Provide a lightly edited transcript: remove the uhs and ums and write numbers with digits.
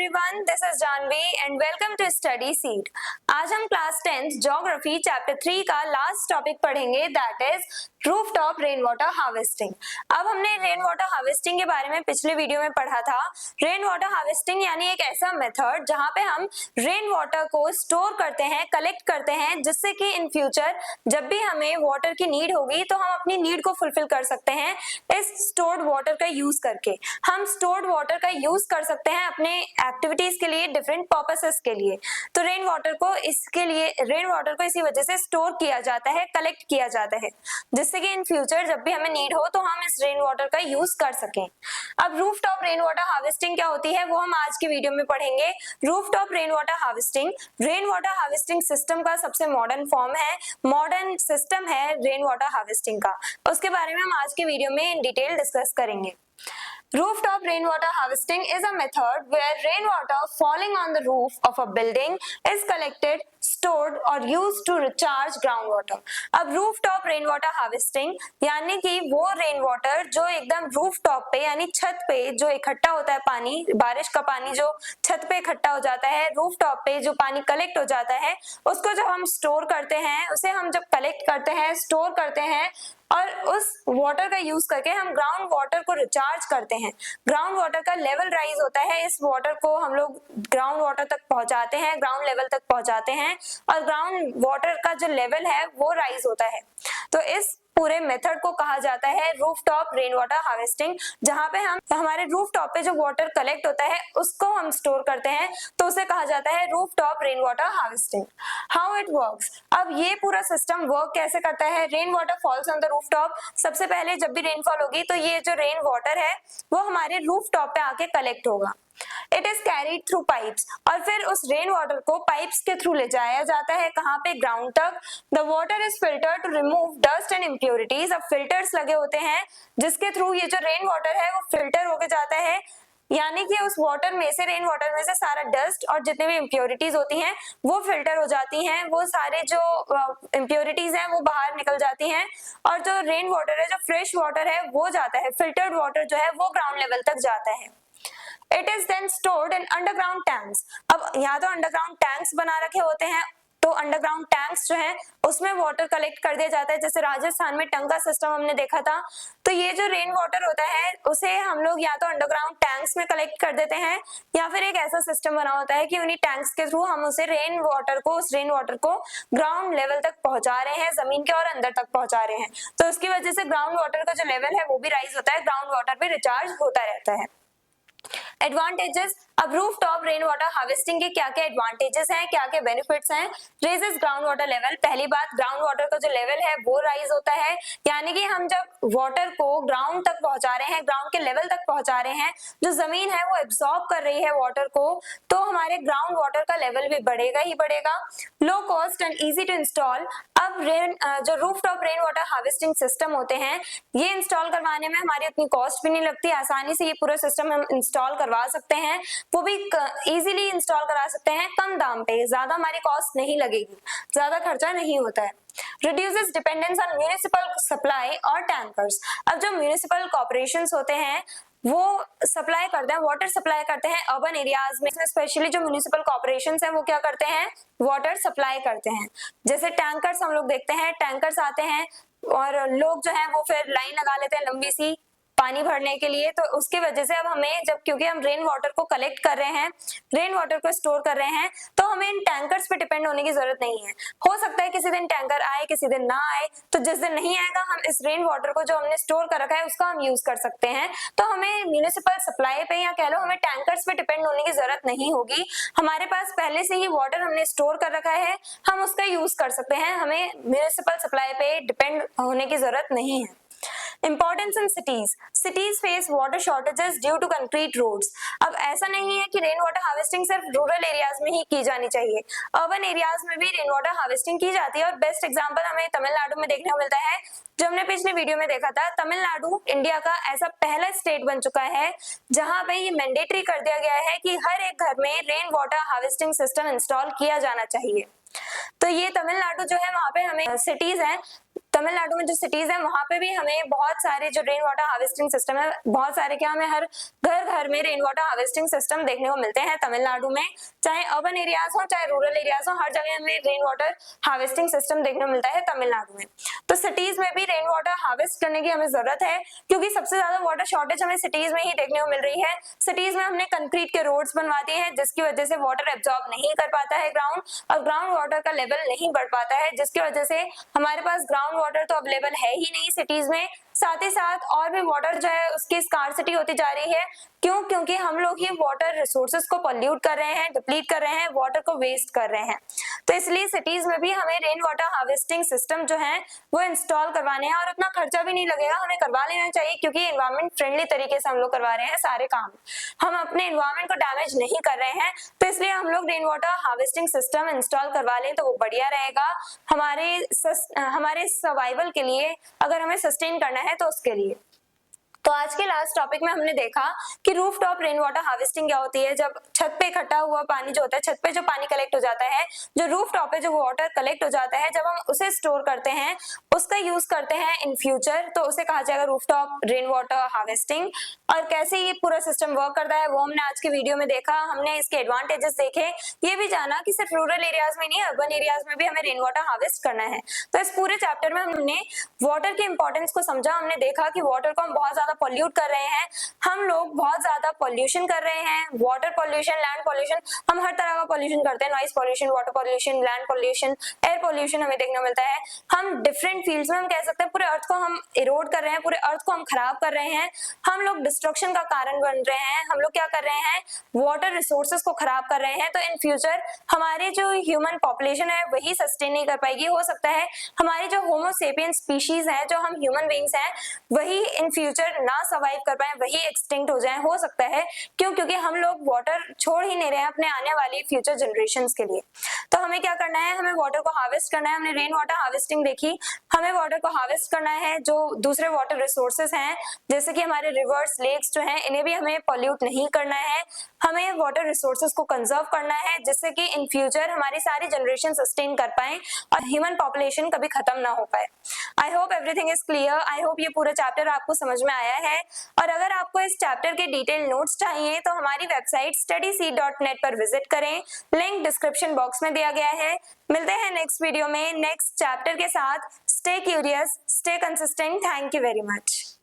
everyone, this is Janvi and welcome to Study Seed। आज हम class 10th geography chapter 3 का last topic पढ़ेंगे, that is rooftop rain water harvesting. अब हमने rain water harvesting के बारे में पिछले वीडियो में पढ़ा था। रेन वाटर हार्वेस्टिंग यानी एक ऐसा मेथड जहां पे हम रेन वाटर को स्टोर करते हैं, कलेक्ट करते हैं, जिससे कि इन फ्यूचर जब भी हमें वाटर की नीड होगी तो हम अपनी नीड को फुलफिल कर सकते हैं इस स्टोर्ड वाटर का यूज करके। हम स्टोर्ड वाटर का यूज कर सकते हैं अपने एक्टिविटीज के लिए, डिफरेंट पर्पसेस के लिए। तो रेन वाटर को इसी वजह से स्टोर किया जाता है, कलेक्ट किया जाता है, जिससे कि इन फ्यूचर जब भी हमें नीड हो तो हम इस रेन वाटर का यूज कर सकें। अब रूफटॉप रेन वाटर हार्वेस्टिंग क्या होती है वो हम आज की वीडियो में पढ़ेंगे। Rooftop rain water harvesting system का सबसे मॉडर्न सिस्टम है रेन वाटर हार्वेस्टिंग का। उसके बारे में हम आज के वीडियो में इन डिटेल डिस्कस करेंगे। Rooftop rainwater harvesting is a method where rainwater falling on the roof of a building is collected, stored or used to recharge groundwater। अब rooftop rainwater harvesting यानी कि वो rainwater जो एकदम rooftop पे यानी छत पे जो इकट्ठा होता है पानी, बारिश का पानी जो छत पे इकट्ठा हो जाता है, rooftop पे जो पानी कलेक्ट हो जाता है, उसको जब हम स्टोर करते हैं, उसे हम जब कलेक्ट करते हैं, स्टोर करते हैं और उस वाटर का यूज करके हम ग्राउंड वाटर को रिचार्ज करते हैं। ग्राउंड वाटर का लेवल राइज होता है, इस वाटर को हम लोग ग्राउंड वाटर तक पहुंचाते हैं, ग्राउंड लेवल तक पहुंचाते हैं और ग्राउंड वाटर का जो लेवल है वो राइज होता है। तो इस पूरे मेथड को कहा जाता है रूफटॉप रेन वाटर हार्वेस्टिंग, जहां पे हम हमारे रूफटॉप पे जो वाटर कलेक्ट होता है उसको हम स्टोर करते हैं, तो उसे कहा जाता है rooftop rain water harvesting. How it works, अब ये पूरा सिस्टम वर्क कैसे करता है। Rain water falls on the rooftop. सबसे पहले जब भी रेनफॉल होगी तो ये जो रेन वाटर है वो हमारे रूफटॉप पे आके कलेक्ट होगा। It is carried through pipes, और फिर उस रेन वाटर को पाइप्स के थ्रू ले जाया जाता है कहाँ पे, ग्राउंड तक। The water is filtered to remove dust and impurities. अब फिल्टर्स लगे होते हैं जिसके थ्रू ये जो रेन वाटर है वो फिल्टर होके जाता है, यानी कि उस वाटर में से, रेन वाटर में से सारा डस्ट और जितने भी इम्प्योरिटीज होती हैं वो फिल्टर हो जाती हैं, वो सारे जो इम्प्योरिटीज हैं वो बाहर निकल जाती हैं और जो रेन वाटर है, जो फ्रेश वाटर है वो जाता है, फिल्टर्ड वाटर जो है वो ग्राउंड लेवल तक जाता है। It is then stored in underground tanks। अब यहाँ तो अंडरग्राउंड टैंक्स बना रखे होते हैं, तो अंडरग्राउंड टैंक्स जो है उसमें वाटर कलेक्ट कर दिया जाता है, जैसे राजस्थान में टंका सिस्टम हमने देखा था। तो ये जो रेन वाटर होता है उसे हम लोग या तो अंडरग्राउंड टैंक्स में कलेक्ट कर देते हैं या फिर एक ऐसा सिस्टम बना होता है कि उन्हीं टैंक्स के थ्रू हम उस रेन वाटर को ग्राउंड लेवल तक पहुंचा रहे हैं, जमीन के और अंदर तक पहुंचा रहे हैं। तो उसकी वजह से ग्राउंड वाटर का जो लेवल है वो भी राइज होता है, ग्राउंड वाटर भी रिचार्ज होता रहता है। एडवांटेजेस, अब रूफटॉप रेन वाटर हार्वेस्टिंग के क्या क्या एडवांटेजेस हैं, क्या क्या बेनिफिट्स हैं। रेजेस ग्राउंड वाटर लेवल, पहली बात ग्राउंड वाटर का जो लेवल है वो राइज होता है, यानी कि हम जब वाटर को ग्राउंड तक पहुंचा रहे हैं, ग्राउंड के लेवल तक पहुंचा रहे हैं, जो जमीन है वो एब्सॉर्ब कर रही है वाटर को, तो हमारे ग्राउंड वाटर का लेवल भी बढ़ेगा ही बढ़ेगा। Low cost and easy to install, अब जो rooftop rain water harvesting system होते हैं ये इंस्टॉल करवाने में हमारी उतनी कॉस्ट भी नहीं लगती, आसानी से ये पूरा सिस्टम हम इंस्टॉल करवा सकते हैं, वो भी इजीली इंस्टॉल करा सकते हैं कम दाम पे, ज्यादा हमारी कॉस्ट नहीं लगेगी, ज्यादा खर्चा नहीं होता है। Reduces dependence on municipal supply और टैंकर्स, अब जो म्यूनिसिपल कॉर्पोरेशंस होते हैं वो सप्लाई करते हैं, वाटर सप्लाई करते हैं अर्बन एरियाज में, स्पेशली जो म्यूनिसिपल कॉर्पोरेशंस हैं वो क्या करते हैं, वाटर सप्लाई करते हैं। जैसे टैंकर्स हम लोग देखते हैं, टैंकर्स आते हैं और लोग जो है वो फिर लाइन लगा लेते हैं लंबी सी पानी भरने के लिए। तो उसकी वजह से अब हमें क्योंकि हम रेन वाटर को कलेक्ट कर रहे हैं, रेन वाटर को स्टोर कर रहे हैं, तो हमें इन टैंकर्स पे डिपेंड होने की जरूरत नहीं है। हो सकता है किसी दिन टैंकर आए, किसी दिन ना आए, तो जिस दिन नहीं आएगा हम इस रेन वाटर को जो हमने स्टोर कर रखा है उसका हम यूज कर सकते हैं। तो हमें म्यूनिसिपल सप्लाई पे या कह लो हमें टैंकर्स पे डिपेंड होने की जरूरत नहीं होगी। हमारे पास पहले से ही वाटर हमने स्टोर कर रखा है, हम उसका यूज कर सकते हैं, हमें म्यूनिसिपल सप्लाई पे डिपेंड होने की जरूरत नहीं है। Importance in cities face water shortages due to concrete roads। अब ऐसा नहीं है कि रेन वाटर हार्वेस्टिंग सिर्फ रूरल एरियाज में ही की जानी चाहिए, अर्बन एरियाज में भी रेन वाटर हार्वेस्टिंग की जाती है। और बेस्ट एग्जांपल हमें तमिलनाडु में देखने को मिलता है, जो हमने पिछले वीडियो में देखा था। तमिलनाडु इंडिया का ऐसा पहला स्टेट बन चुका है जहां पे ये मैंडेटरी कर दिया गया है कि हर एक घर में rain water harvesting system install किया जाना चाहिए। तो ये तमिलनाडु जो है वहां पे हमें सिटीज हैं तमिलनाडु में जो सिटीज है वहां पे भी हमें बहुत सारे जो रेन वाटर हार्वेस्टिंग सिस्टम है, बहुत सारे क्या हमें हर घर घर में रेन वाटर हार्वेस्टिंग सिस्टम देखने को मिलते हैं तमिलनाडु में। चाहे अर्बन एरियाज हो चाहे रूरल एरियाज हो, हर जगह हमें रेन वाटर हार्वेस्टिंग सिस्टम देखने को मिलता है तमिलनाडु में। तो सिटीज में भी रेन वाटर हार्वेस्ट करने की हमें जरूरत है, क्योंकि सबसे ज्यादा वाटर शॉर्टेज हमें सिटीज में ही देखने को मिल रही है। सिटीज में हमने कंक्रीट के रोड्स बनवा दिए हैं, जिसकी वजह से वाटर एब्जॉर्ब नहीं कर पाता है ग्राउंड, और ग्राउंड वाटर का लेवल नहीं बढ़ पाता है, जिसकी वजह से हमारे पास ग्राउंड वाटर तो अवेलेबल है ही नहीं सिटीज में, साथ ही साथ और भी वाटर जो है उसकी स्कार्सिटी होती जा रही है। क्यों? क्योंकि हम लोग ही वाटर रिसोर्सेज को पॉल्यूट कर रहे हैं, डिप्लीट कर रहे हैं, वाटर को वेस्ट कर रहे हैं। तो इसलिए सिटीज में भी हमें रेन वाटर हार्वेस्टिंग सिस्टम जो है वो इंस्टॉल करवाने हैं, और उतना खर्चा भी नहीं लगेगा, हमें करवा लेना चाहिए, क्योंकि एनवायरमेंट फ्रेंडली तरीके से हम लोग करवा रहे हैं सारे काम, हम अपने एनवायरमेंट को डैमेज नहीं कर रहे हैं। तो इसलिए हम लोग rain water harvesting system install करवा लें तो वो बढ़िया रहेगा हमारे सर्वाइवल के लिए, अगर हमें सस्टेन करना है तो उसके लिए। तो आज के लास्ट टॉपिक में हमने देखा कि roof top rain water harvesting क्या होती है। जब छत पे इकट्ठा हुआ पानी जो होता है, छत पे जो पानी कलेक्ट हो जाता है, जो रूफ टॉप पे जो वाटर कलेक्ट हो जाता है, जब हम उसे स्टोर करते हैं, उसका यूज करते हैं इन फ्यूचर, तो उसे कहा जाएगा roof top rain water harvesting. और कैसे ये पूरा सिस्टम वर्क करता है वो हमने आज की वीडियो में देखा। हमने इसके एडवांटेजेस देखे, ये भी जाना कि सिर्फ रूरल एरियाज में नहीं, अर्बन एरियाज में भी हमें रेन वाटर हार्वेस्ट करना है। तो इस पूरे चैप्टर में हमने वाटर के इंपॉर्टेंस को समझा। हमने देखा कि वाटर को हम बहुत ज्यादा पॉल्यूट कर रहे हैं, हम लोग बहुत ज्यादा पॉल्यूशन कर रहे हैं, वाटर पॉल्यूशन, लैंड पॉल्यूशन, हम हर तरह का पॉल्यूशन करते हैं, noise pollution, water pollution, land pollution, air pollution हमें देखने को मिलता है। हम डिफरेंट फील्ड्स में हम कह सकते हैं पूरे अर्थ को हम इरोड कर रहे हैं, पूरे अर्थ को हम खराब कर रहे हैं, हम लोग डिस्ट्रक्शन का कारण बन रहे हैं, हम लोग क्या कर रहे हैं, वाटर रिसोर्सेज को खराब कर रहे हैं। तो इन फ्यूचर हमारी जो ह्यूमन पॉपुलेशन है वही सस्टेन नहीं कर पाएगी। हो सकता है हमारी जो होमो सेपियन स्पीशीज है, जो हम ह्यूमन बीइंग्स हैं, वही इन फ्यूचर ना सर्वाइव कर पाए, वही एक्सटिंक्ट हो जाए, हो सकता है। क्यों? क्योंकि हम लोग वाटर छोड़ ही नहीं रहे हैं अपने आने वाली फ्यूचर जनरेशंस के लिए। तो हमें क्या करना है, हमें वाटर को हार्वेस्ट करना है। हमने रेन वाटर हार्वेस्टिंग देखी, हमें वाटर को हार्वेस्ट करना है। जो दूसरे वाटर रिसोर्सेज हैं, जैसे कि हमारे रिवर्स, लेक्स जो हैं, इन्हें भी हमें पॉल्यूट नहीं करना है। हमें वाटर रिसोर्सेज को कंजर्व करना है, जिससे कि इन फ्यूचर हमारी सारी जनरेशन सस्टेन कर पाए और ह्यूमन पॉपुलेशन कभी खत्म ना हो पाए। I hope everything is clear. I hope ये पूरा चैप्टर आपको समझ में आया है। और अगर आपको इस चैप्टर के डिटेल नोट्स चाहिए तो हमारी वेबसाइट studyseed.net पर विजिट करें, लिंक डिस्क्रिप्शन बॉक्स में दिया गया है। मिलते हैं नेक्स्ट वीडियो में नेक्स्ट चैप्टर के साथ। Stay curious, stay consistent. Thank you very much.